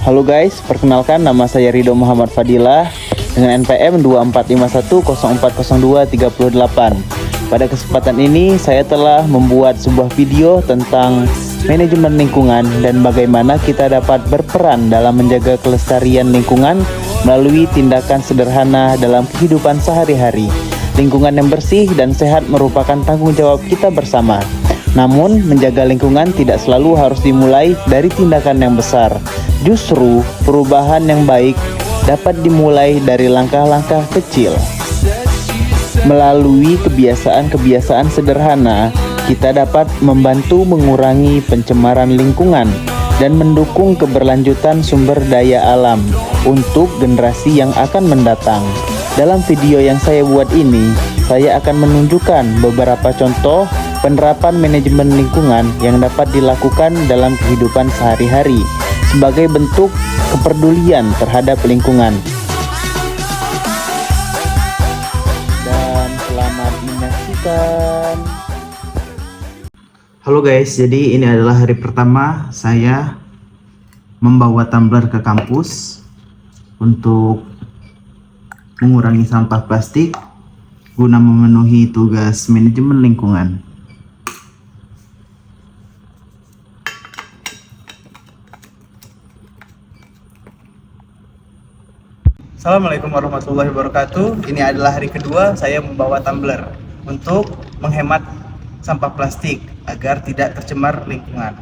Halo guys, perkenalkan nama saya Ridho Muhammad Fadilah dengan NPM 2451040238. Pada kesempatan ini saya telah membuat sebuah video tentang manajemen lingkungan dan bagaimana kita dapat berperan dalam menjaga kelestarian lingkungan melalui tindakan sederhana dalam kehidupan sehari-hari. Lingkungan yang bersih dan sehat merupakan tanggung jawab kita bersama. Namun, menjaga lingkungan tidak selalu harus dimulai dari tindakan yang besar. Justru, perubahan yang baik dapat dimulai dari langkah-langkah kecil. Melalui kebiasaan-kebiasaan sederhana, kita dapat membantu mengurangi pencemaran lingkungan dan mendukung keberlanjutan sumber daya alam untuk generasi yang akan mendatang. Dalam video yang saya buat ini, saya akan menunjukkan beberapa contoh penerapan manajemen lingkungan yang dapat dilakukan dalam kehidupan sehari-hari sebagai bentuk kepedulian terhadap lingkungan. Dan selamat menyaksikan. Halo guys, jadi ini adalah hari pertama saya membawa tumbler ke kampus untuk mengurangi sampah plastik guna memenuhi tugas manajemen lingkungan. Assalamualaikum warahmatullahi wabarakatuh. Ini adalah hari kedua saya membawa tumbler untuk menghemat sampah plastik agar tidak tercemar lingkungan.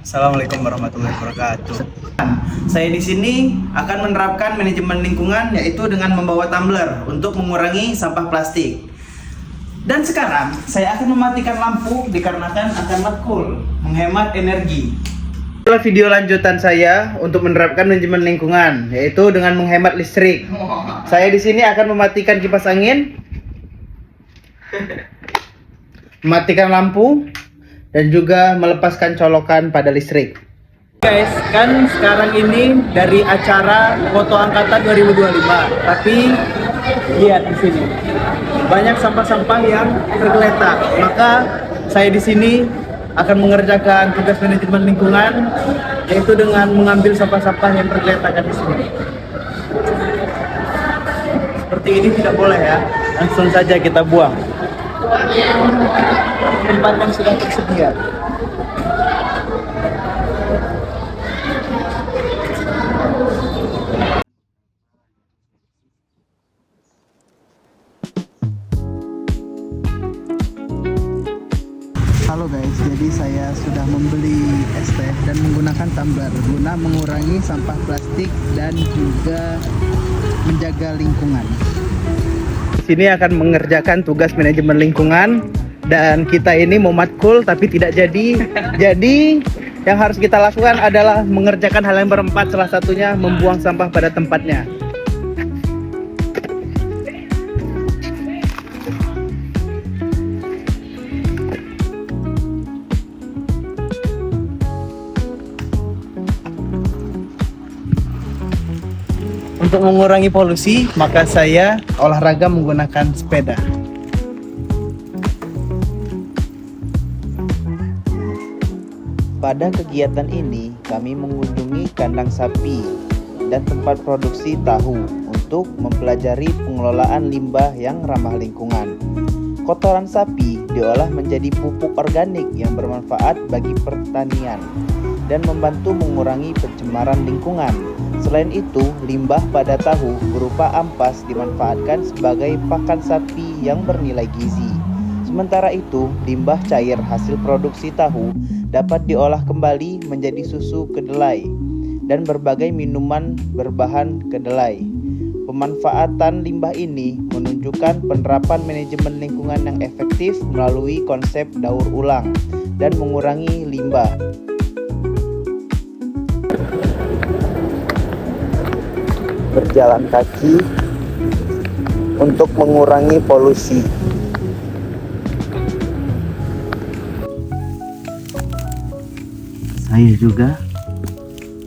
Assalamualaikum warahmatullahi wabarakatuh. Saya di sini akan menerapkan manajemen lingkungan, yaitu dengan membawa tumbler untuk mengurangi sampah plastik. Dan sekarang saya akan mematikan lampu dikarenakan akan matkul menghemat energi. Inilah video lanjutan saya untuk menerapkan manajemen lingkungan, yaitu dengan menghemat listrik. Saya di sini akan mematikan kipas angin, mematikan lampu, dan juga melepaskan colokan pada listrik. Guys, kan sekarang ini dari acara Foto Angkatan 2025, tapi lihat di sini banyak sampah-sampah yang tergeletak. Maka saya di sini akan mengerjakan tugas manajemen lingkungan, yaitu dengan mengambil sampah-sampah yang tergeletak di sini. Seperti ini tidak boleh ya, langsung saja kita buang. Tempat yang sudah tersedia. Halo guys, jadi saya sudah membeli es teh dan menggunakan tumbler guna mengurangi sampah plastik dan juga menjaga lingkungan. Sini akan mengerjakan tugas manajemen lingkungan dan kita ini mau matkul tapi tidak jadi. Jadi yang harus kita lakukan adalah mengerjakan hal yang berempat, salah satunya membuang sampah pada tempatnya. Untuk mengurangi polusi, maka saya olahraga menggunakan sepeda. Pada kegiatan ini, kami mengunjungi kandang sapi dan tempat produksi tahu untuk mempelajari pengelolaan limbah yang ramah lingkungan. Kotoran sapi diolah menjadi pupuk organik yang bermanfaat bagi pertanian dan membantu mengurangi pencemaran lingkungan. Selain itu, limbah pada tahu berupa ampas dimanfaatkan sebagai pakan sapi yang bernilai gizi. Sementara itu, limbah cair hasil produksi tahu dapat diolah kembali menjadi susu kedelai dan berbagai minuman berbahan kedelai. Pemanfaatan limbah ini menunjukkan penerapan manajemen lingkungan yang efektif melalui konsep daur ulang dan mengurangi limbah. Berjalan kaki untuk mengurangi polusi. Saya juga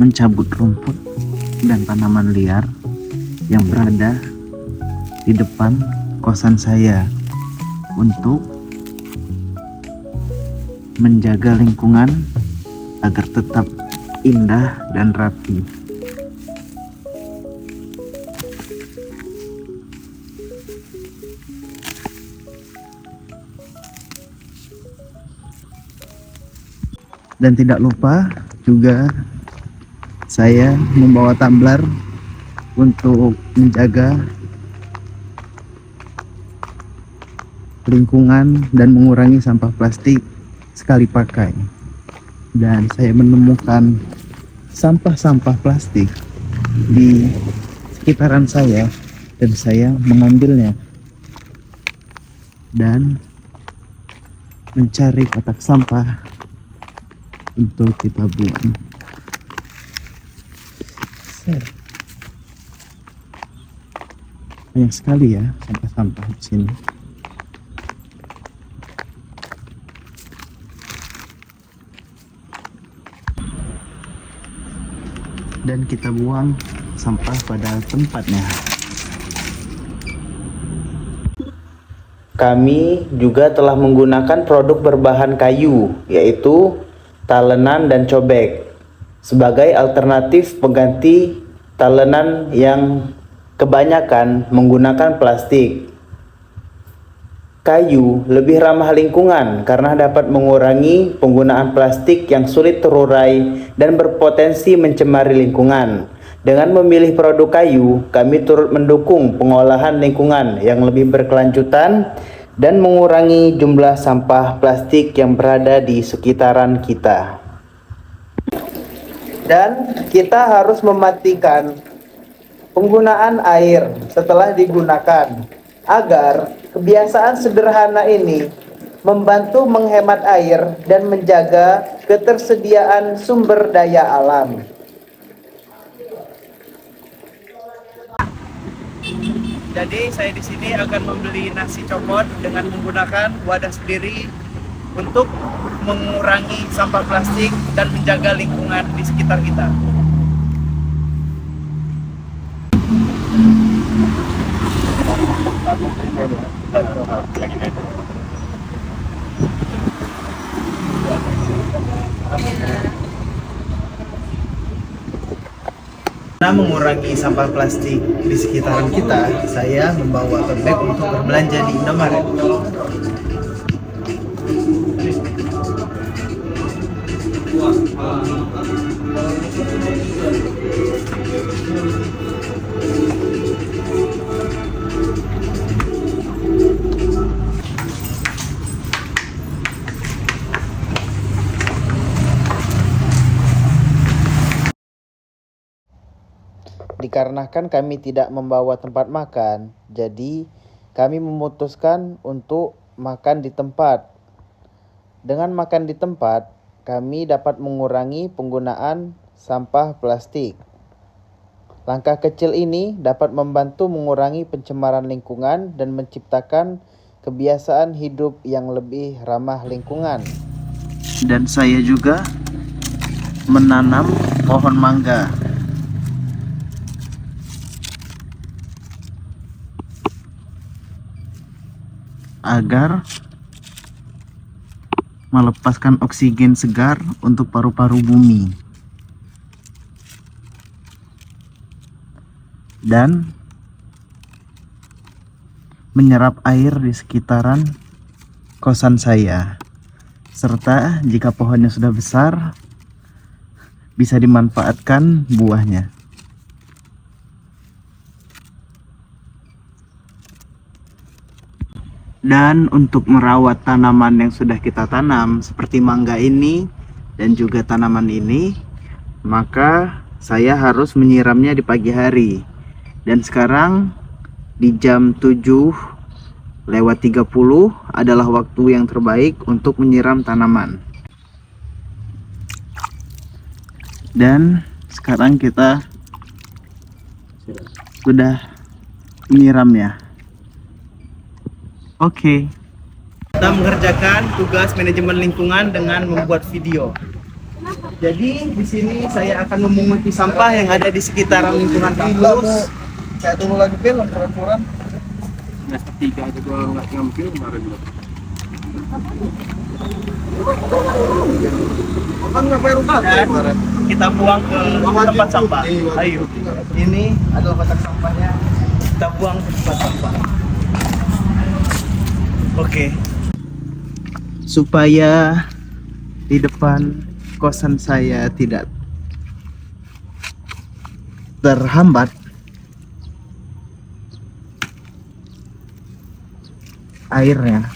mencabut rumput dan tanaman liar yang berada di depan kosan saya untuk menjaga lingkungan agar tetap indah dan rapi. Dan tidak lupa juga saya membawa tumbler untuk menjaga lingkungan dan mengurangi sampah plastik sekali pakai. Dan saya menemukan sampah-sampah plastik di sekitaran saya dan saya mengambilnya dan mencari kotak sampah untuk kita buang. Banyak sekali ya sampah-sampah di sini. Dan kita buang sampah pada tempatnya. Kami juga telah menggunakan produk berbahan kayu, yaitu talenan dan cobek, sebagai alternatif pengganti talenan yang kebanyakan menggunakan plastik. Kayu lebih ramah lingkungan karena dapat mengurangi penggunaan plastik yang sulit terurai dan berpotensi mencemari lingkungan. Dengan memilih produk kayu, kami turut mendukung pengolahan lingkungan yang lebih berkelanjutan dan mengurangi jumlah sampah plastik yang berada di sekitaran kita. Dan kita harus mematikan penggunaan air setelah digunakan, agar kebiasaan sederhana ini membantu menghemat air dan menjaga ketersediaan sumber daya alam. Jadi saya di sini akan membeli nasi copot dengan menggunakan wadah sendiri untuk mengurangi sampah plastik dan menjaga lingkungan di sekitar kita. Karena mengurangi sampah plastik di sekitaran kita, saya membawa tote bag untuk berbelanja di Indomaret. Dikarenakan kami tidak membawa tempat makan, jadi kami memutuskan untuk makan di tempat. Dengan makan di tempat, kami dapat mengurangi penggunaan sampah plastik. Langkah kecil ini dapat membantu mengurangi pencemaran lingkungan dan menciptakan kebiasaan hidup yang lebih ramah lingkungan. Dan saya juga menanam pohon mangga. Agar melepaskan oksigen segar untuk paru-paru bumi dan menyerap air di sekitaran kosan saya, serta jika pohonnya sudah besar bisa dimanfaatkan buahnya. Dan untuk merawat tanaman yang sudah kita tanam seperti mangga ini dan juga tanaman ini, maka saya harus menyiramnya di pagi hari. Dan sekarang di jam 7:30 adalah waktu yang terbaik untuk menyiram tanaman. Dan sekarang kita sudah menyiramnya. Oke. Kita mengerjakan tugas manajemen lingkungan dengan membuat video. Jadi di sini saya akan memunguti sampah yang ada di sekitaran lingkungan kampus. Saya tunggu lagi film ukuran. Semester 3 aja gua nggak ngambil kemarin. Dan kita buang ke tempat sampah. Ayo, ini adalah kotak sampahnya. Kita buang ke tempat sampah. Oke. Supaya di depan kosan saya tidak terhambat, airnya,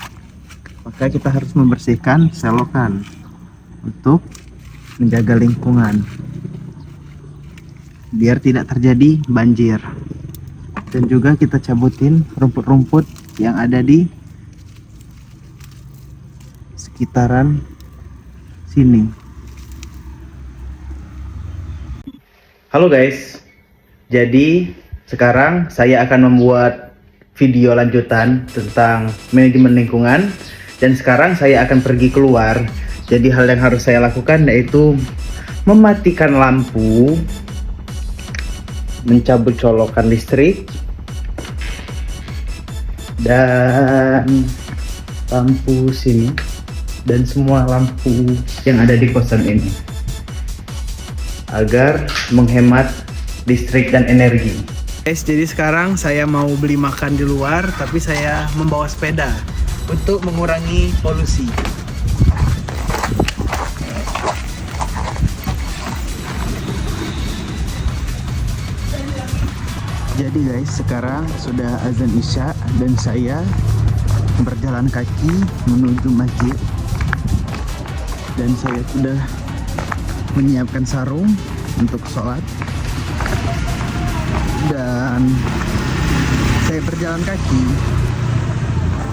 maka kita harus membersihkan selokan untuk menjaga lingkungan biar tidak terjadi banjir. Dan juga kita cabutin rumput-rumput yang ada di sekitaran sini. Halo guys, jadi sekarang saya akan membuat video lanjutan tentang manajemen lingkungan, dan sekarang saya akan pergi keluar. Jadi hal yang harus saya lakukan yaitu mematikan lampu, mencabut colokan listrik, dan lampu sini, dan semua lampu yang ada di kosan ini, agar menghemat listrik dan energi. Guys, jadi sekarang saya mau beli makan di luar, tapi saya membawa sepeda untuk mengurangi polusi. Jadi guys, sekarang sudah azan Isya dan saya berjalan kaki menuju masjid, dan saya sudah menyiapkan sarung untuk sholat, dan saya berjalan kaki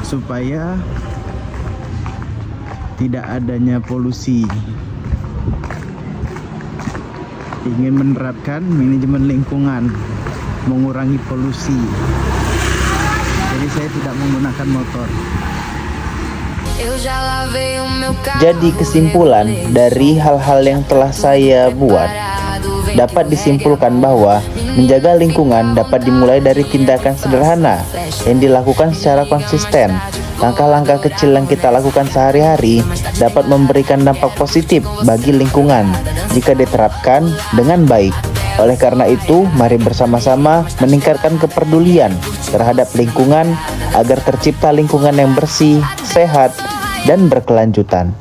supaya tidak adanya polusi. Ingin menerapkan manajemen lingkungan, mengurangi polusi. Jadi saya tidak menggunakan motor. Jadi kesimpulan dari hal-hal yang telah saya buat, dapat disimpulkan bahwa menjaga lingkungan dapat dimulai dari tindakan sederhana yang dilakukan secara konsisten. Langkah-langkah kecil yang kita lakukan sehari-hari dapat memberikan dampak positif bagi lingkungan jika diterapkan dengan baik. Oleh karena itu, mari bersama-sama meningkatkan kepedulian terhadap lingkungan agar tercipta lingkungan yang bersih, sehat, dan berkelanjutan.